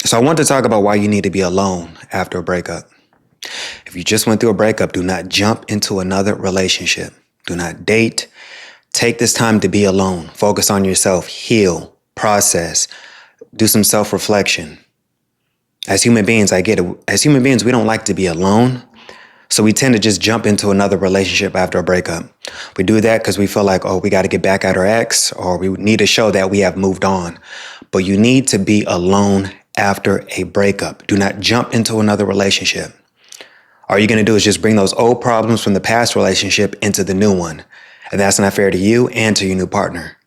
So I want to talk about why you need to be alone after a breakup. If you just went through a breakup, do not jump into another relationship. Do not date. Take this time to be alone. Focus on yourself. Heal. Process. Do some self-reflection. As human beings, I get it. As human beings, we don't like to be alone. So we tend to just jump into another relationship after a breakup. We do that because we feel like, oh, we got to get back at our ex, or we need to show that we have moved on. But you need to be alone after a breakup. Do not jump into another relationship. All you're going to do is just bring those old problems from the past relationship into the new one. And that's not fair to you and to your new partner.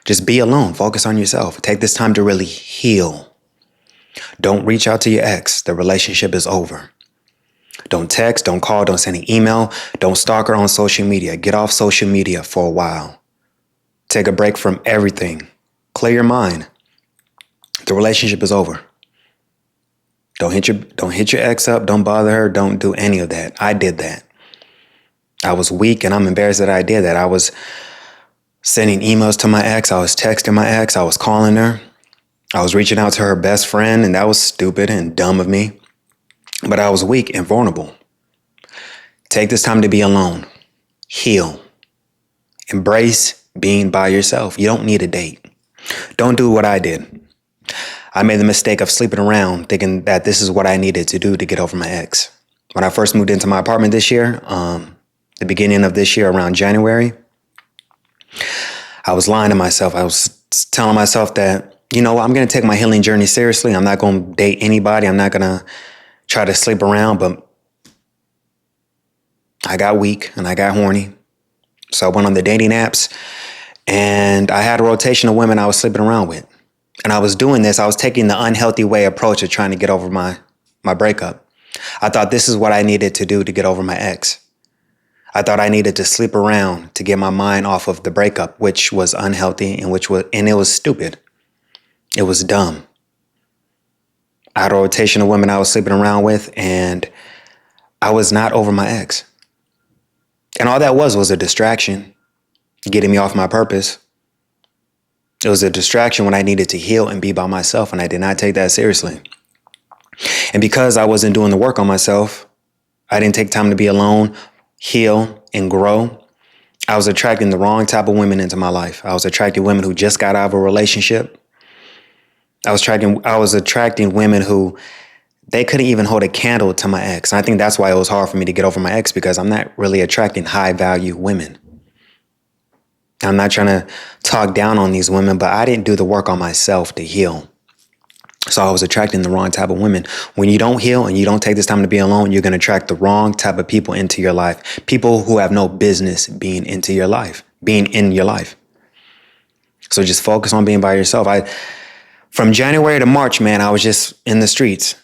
Just be alone. Focus on yourself. Take this time to really heal. Don't reach out to your ex. The relationship is over. Don't text, don't call, don't send an email. Don't stalk her on social media. Get off social media for a while. Take a break from everything. Clear your mind. The relationship is over. Don't hit your ex up. Don't bother her. Don't do any of that. I did that. I was weak and I'm embarrassed that I did that. I was sending emails to my ex. I was texting my ex. I was calling her. I was reaching out to her best friend, and that was stupid and dumb of me. But I was weak and vulnerable. Take this time to be alone. Heal. Embrace being by yourself. You don't need a date. Don't do what I did. I made the mistake of sleeping around thinking that this is what I needed to do to get over my ex. When I first moved into my apartment this year, the beginning of this year, around January, I was lying to myself. I was telling myself that, you know what, I'm going to take my healing journey seriously. I'm not going to date anybody. I'm not going to try to sleep around, but I got weak and I got horny. So I went on the dating apps and I had a rotation of women I was sleeping around with. And I was doing this. I was taking the unhealthy way approach of trying to get over my breakup. I thought this is what I needed to do to get over my ex. I thought I needed to sleep around to get my mind off of the breakup, which was unhealthy and it was stupid. It was dumb. I had a rotation of women I was sleeping around with, and I was not over my ex. And all that was a distraction, getting me off my purpose. It was a distraction when I needed to heal and be by myself, and I did not take that seriously. And because I wasn't doing the work on myself, I didn't take time to be alone, heal, and grow. I was attracting the wrong type of women into my life. I was attracting women who just got out of a relationship. I was attracting women who they couldn't even hold a candle to my ex. And I think that's why it was hard for me to get over my ex, because I'm not really attracting high value women. I'm not trying to talk down on these women, but I didn't do the work on myself to heal. So I was attracting the wrong type of women. When you don't heal and you don't take this time to be alone, you're going to attract the wrong type of people into your life. People who have no business being in your life. So just focus on being by yourself. From January to March, man, I was just in the streets,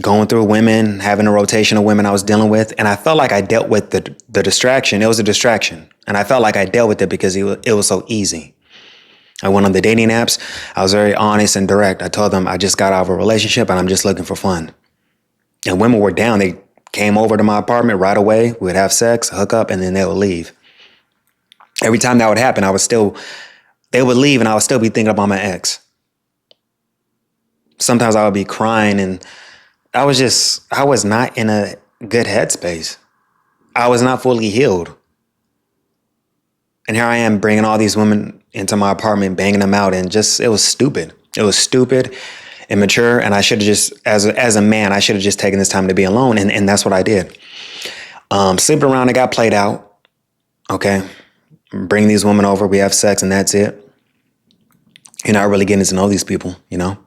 going through women, having a rotation of women I was dealing with. And I felt like I dealt with the distraction. It was a distraction. And I felt like I dealt with it because it was so easy. I went on the dating apps. I was very honest and direct. I told them I just got out of a relationship and I'm just looking for fun. And women were down. They came over to my apartment right away. We would have sex, hook up, and then they would leave. Every time that would happen, they would leave and I would still be thinking about my ex. Sometimes I would be crying and I was not in a good headspace. I was not fully healed. And here I am bringing all these women into my apartment, banging them out, and it was stupid. It was stupid, immature, and I should have just, as a man, I should have just taken this time to be alone, and that's what I did. Sleeping around, I got played out. Okay, bring these women over, we have sex, and that's it. You're not really getting to know these people, you know?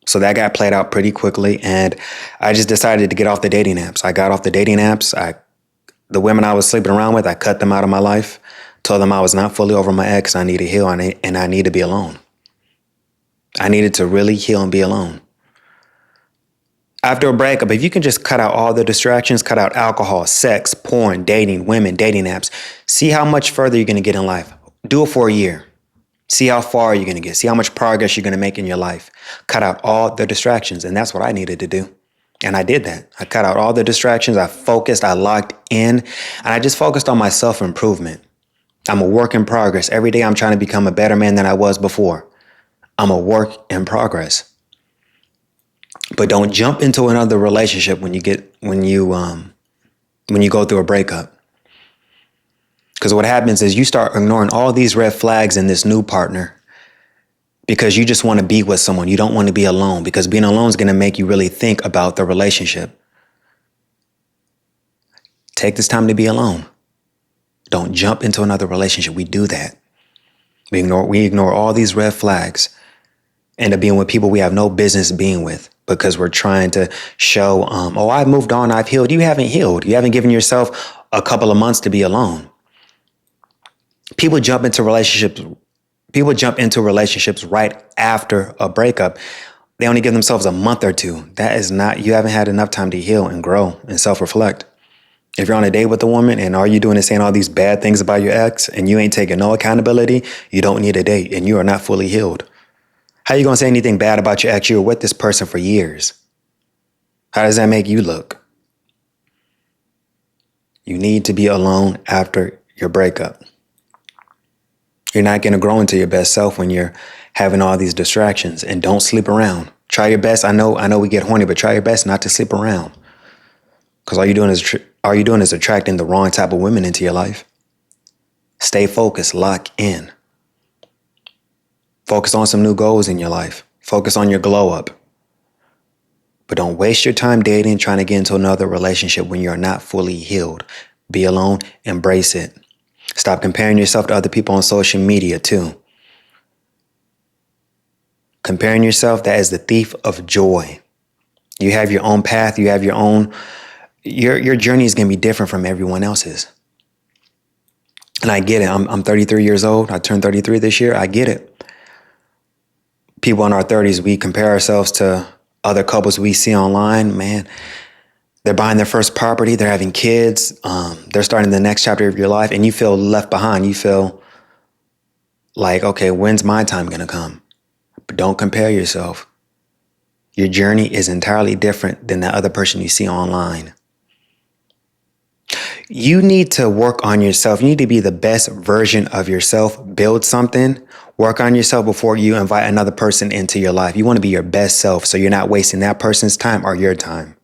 So that got played out pretty quickly, and I just decided to get off the dating apps. I got off the dating apps. The women I was sleeping around with, I cut them out of my life. Told them I was not fully over my ex. I need to heal and I need to be alone. I needed to really heal and be alone. After a breakup, if you can just cut out all the distractions, cut out alcohol, sex, porn, dating, women, dating apps, see how much further you're going to get in life. Do it for a year. See how far you're going to get. See how much progress you're going to make in your life. Cut out all the distractions. And that's what I needed to do. And I did that. I cut out all the distractions. I focused. I locked in. And I just focused on my self-improvement. I'm a work in progress. Every day I'm trying to become a better man than I was before. I'm a work in progress. But don't jump into another relationship when you go through a breakup. Because what happens is you start ignoring all these red flags in this new partner because you just want to be with someone. You don't want to be alone, because being alone is going to make you really think about the relationship. Take this time to be alone. Don't jump into another relationship. We do that. We ignore all these red flags, end up being with people we have no business being with because we're trying to show, oh, I've moved on, I've healed. You haven't healed. You haven't given yourself a couple of months to be alone. People jump into relationships right after a breakup. They only give themselves a month or two. That is not, you haven't had enough time to heal and grow and self-reflect. If you're on a date with a woman and all you're doing is saying all these bad things about your ex and you ain't taking no accountability, you don't need a date and you are not fully healed. How are you going to say anything bad about your ex? You were with this person for years. How does that make you look? You need to be alone after your breakup. You're not going to grow into your best self when you're having all these distractions. And don't sleep around. Try your best. I know we get horny, but try your best not to sleep around. Because all you're doing is attracting the wrong type of women into your life. Stay focused. Lock in. Focus on some new goals in your life. Focus on your glow up. But don't waste your time dating, trying to get into another relationship when you're not fully healed. Be alone. Embrace it. Stop comparing yourself to other people on social media too. Comparing yourself, that is the thief of joy. You have your own path. You have your own, your journey is going to be different from everyone else's. And I get it. I'm 33 years old. I turned 33 this year. I get it. People in our 30s, we compare ourselves to other couples we see online. Man, they're buying their first property. They're having kids. They're starting the next chapter of your life, and you feel left behind. You feel like, okay, when's my time going to come? But don't compare yourself. Your journey is entirely different than the other person you see online. You need to work on yourself. You need to be the best version of yourself. Build something. Work on yourself before you invite another person into your life. You want to be your best self so you're not wasting that person's time or your time.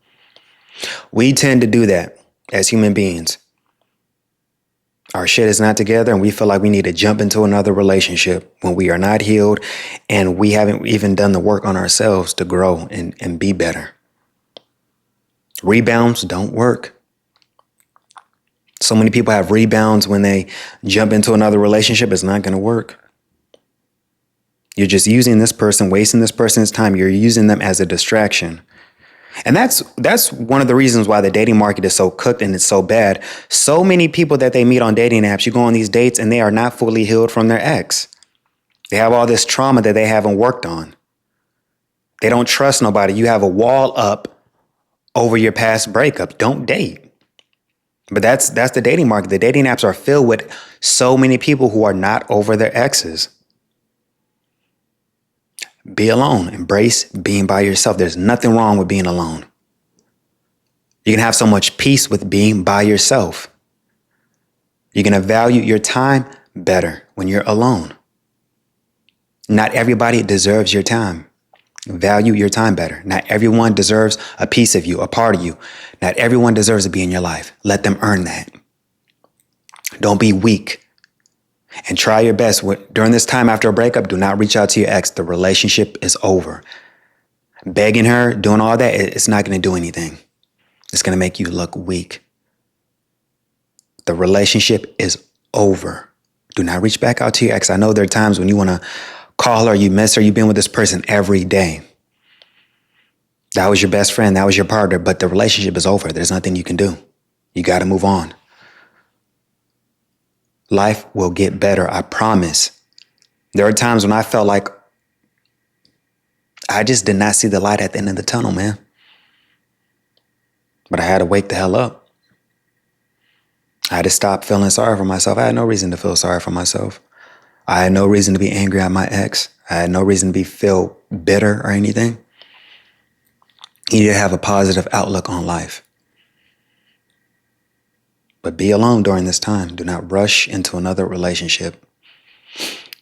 We tend to do that as human beings. Our shit is not together and we feel like we need to jump into another relationship when we are not healed and we haven't even done the work on ourselves to grow and be better. Rebounds don't work. So many people have rebounds when they jump into another relationship. It's not going to work. You're just using this person, wasting this person's time. You're using them as a distraction. And that's one of the reasons why the dating market is so cooked and it's so bad. So many people that they meet on dating apps, you go on these dates and they are not fully healed from their ex. They have all this trauma that they haven't worked on. They don't trust nobody. You have a wall up over your past breakup. Don't date. But that's the dating market. The dating apps are filled with so many people who are not over their exes. Be alone. Embrace being by yourself. There's nothing wrong with being alone. You can have so much peace with being by yourself. You're going to value your time better when you're alone. Not everybody deserves your time. Value your time better. Not everyone deserves a piece of you, a part of you. Not everyone deserves to be in your life. Let them earn that. Don't be weak. And try your best. During this time after a breakup, do not reach out to your ex. The relationship is over. Begging her, doing all that, it's not going to do anything. It's going to make you look weak. The relationship is over. Do not reach back out to your ex. I know there are times when you want to call her, you miss her, you've been with this person every day. That was your best friend, that was your partner, but the relationship is over. There's nothing you can do. You got to move on. Life will get better, I promise. There are times when I felt like I just did not see the light at the end of the tunnel, man. But I had to wake the hell up. I had to stop feeling sorry for myself. I had no reason to feel sorry for myself. I had no reason to be angry at my ex. I had no reason to feel bitter or anything. You need to have a positive outlook on life. But be alone during this time. Do not rush into another relationship.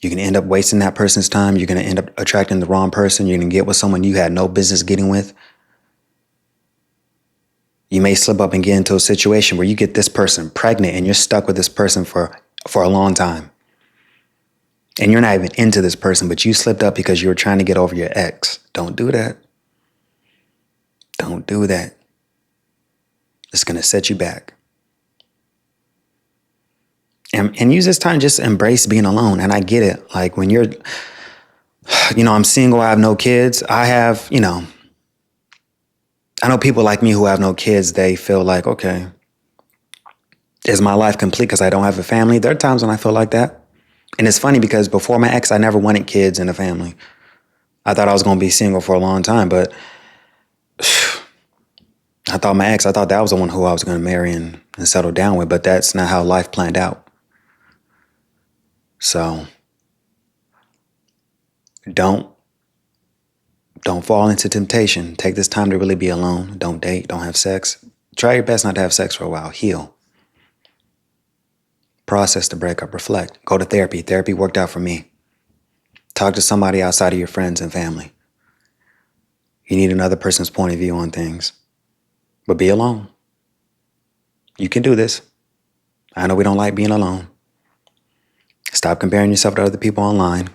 You can end up wasting that person's time. You're going to end up attracting the wrong person. You're going to get with someone you had no business getting with. You may slip up and get into a situation where you get this person pregnant and you're stuck with this person for a long time. And you're not even into this person, but you slipped up because you were trying to get over your ex. Don't do that. Don't do that. It's going to set you back. And use this time just to embrace being alone. And I get it. Like when you're, I'm single, I have no kids. I know people like me who have no kids. They feel like, okay, is my life complete because I don't have a family? There are times when I feel like that. And it's funny because before my ex, I never wanted kids and a family. I thought I was going to be single for a long time, but I thought that was the one who I was going to marry and settle down with, but that's not how life planned out. So don't fall into temptation. Take this time to really be alone. Don't date, don't have sex. Try your best not to have sex for a while. Heal. Process the breakup, reflect, go to therapy. Therapy worked out for me. Talk to somebody outside of your friends and family. You need another person's point of view on things, but be alone. You can do this. I know we don't like being alone. Stop comparing yourself to other people online.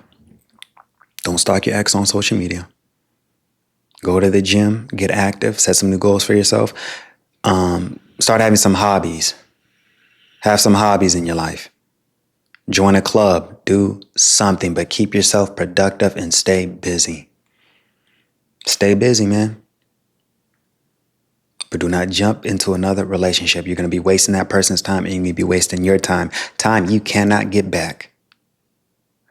Don't stalk your ex on social media. Go to the gym, get active, set some new goals for yourself. Start having some hobbies. Have some hobbies in your life. Join a club, do something, but keep yourself productive and stay busy. Stay busy, man. But do not jump into another relationship. You're going to be wasting that person's time and you're going to be wasting your time. Time you cannot get back.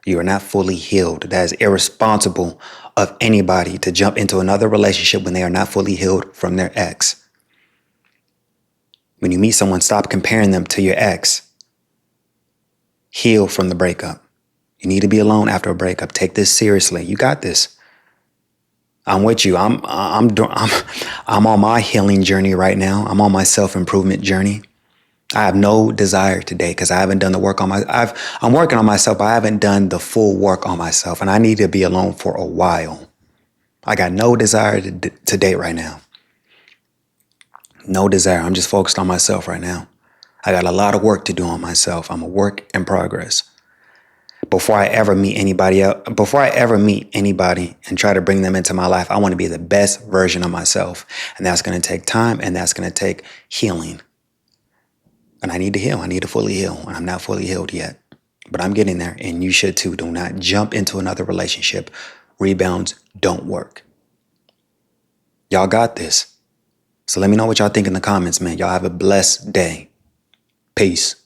You are not fully healed. That is irresponsible of anybody to jump into another relationship when they are not fully healed from their ex. When you meet someone, stop comparing them to your ex. Heal from the breakup. You need to be alone after a breakup. Take this seriously. You got this. I'm with you. I'm on my healing journey right now. I'm on my self-improvement journey. I have no desire today because I haven't done the work on I'm working on myself, but I haven't done the full work on myself, and I need to be alone for a while. I got no desire to date right now. No desire. I'm just focused on myself right now. I got a lot of work to do on myself. I'm a work in progress. Before I ever meet anybody and try to bring them into my life, I want to be the best version of myself. And that's going to take time and that's going to take healing. And I need to heal. I need to fully heal. And I'm not fully healed yet. But I'm getting there. And you should too. Do not jump into another relationship. Rebounds don't work. Y'all got this. So let me know what y'all think in the comments, man. Y'all have a blessed day. Peace.